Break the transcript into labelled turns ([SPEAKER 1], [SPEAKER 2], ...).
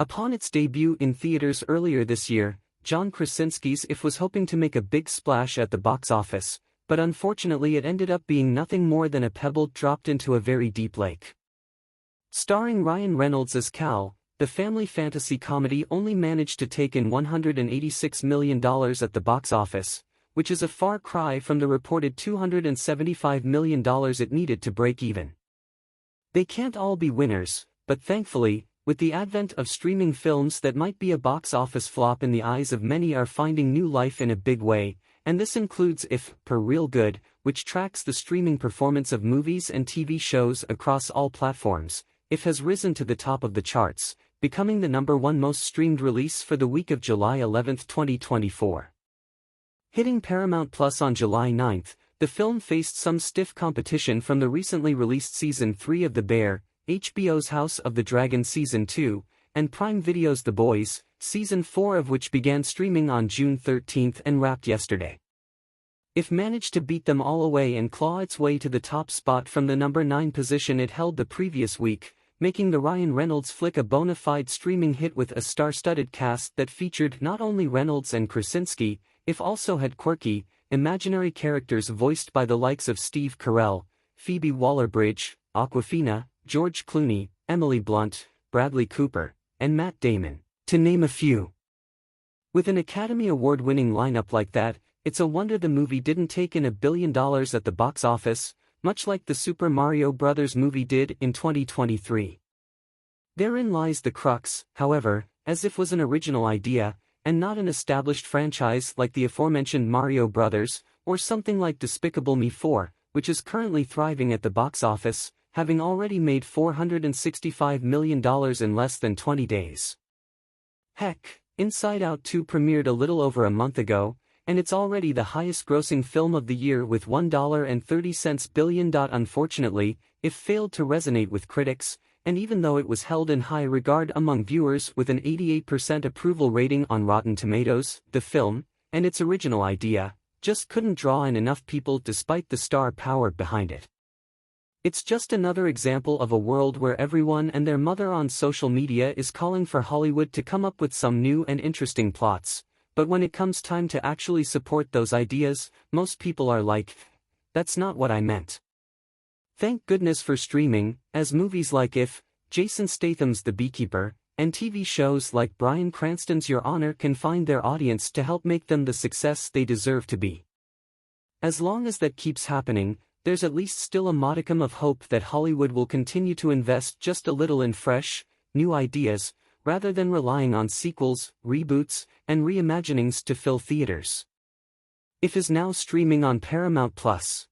[SPEAKER 1] Upon its debut in theaters earlier this year, John Krasinski's If was hoping to make a big splash at the box office, but unfortunately it ended up being nothing more than a pebble dropped into a very deep lake. Starring Ryan Reynolds as Cal, the family fantasy comedy only managed to take in $186 million at the box office, which is a far cry from the reported $275 million it needed to break even. They can't all be winners, but thankfully, with the advent of streaming films that might be a box office flop in the eyes of many are finding new life in a big way, and this includes If, per Real Good, which tracks the streaming performance of movies and TV shows across all platforms. If has risen to the top of the charts, becoming the #1 most streamed release for the week of July 11, 2024. Hitting Paramount Plus on July 9, the film faced some stiff competition from the recently released Season 3 of The Bear, HBO's House of the Dragon Season 2, and Prime Video's The Boys, Season 4 of which began streaming on June 13 and wrapped yesterday. If managed to beat them all away and claw its way to the top spot from the #9 position it held the previous week, making the Ryan Reynolds flick a bona fide streaming hit with a star-studded cast that featured not only Reynolds and Krasinski, If also had quirky, imaginary characters voiced by the likes of Steve Carell, Phoebe Waller-Bridge, Awkwafina, George Clooney, Emily Blunt, Bradley Cooper, and Matt Damon, to name a few. With an Academy Award-winning lineup like that, it's a wonder the movie didn't take in $1 billion at the box office, much like the Super Mario Bros. Movie did in 2023. Therein lies the crux, however, as If was an original idea, and not an established franchise like the aforementioned Mario Bros., or something like Despicable Me 4, which is currently thriving at the box office, having already made $465 million in less than 20 days. Heck, Inside Out 2 premiered a little over a month ago, and it's already the highest-grossing film of the year with $1.30 billion. Unfortunately, If failed to resonate with critics, and even though it was held in high regard among viewers with an 88% approval rating on Rotten Tomatoes, the film, and its original idea, just couldn't draw in enough people despite the star power behind it. It's just another example of a world where everyone and their mother on social media is calling for Hollywood to come up with some new and interesting plots, but when it comes time to actually support those ideas, most people are like, that's not what I meant. Thank goodness for streaming, as movies like If, Jason Statham's The Beekeeper, and TV shows like Bryan Cranston's Your Honor can find their audience to help make them the success they deserve to be. As long as that keeps happening, there's at least still a modicum of hope that Hollywood will continue to invest just a little in fresh, new ideas, rather than relying on sequels, reboots, and reimaginings to fill theaters. If is now streaming on Paramount Plus.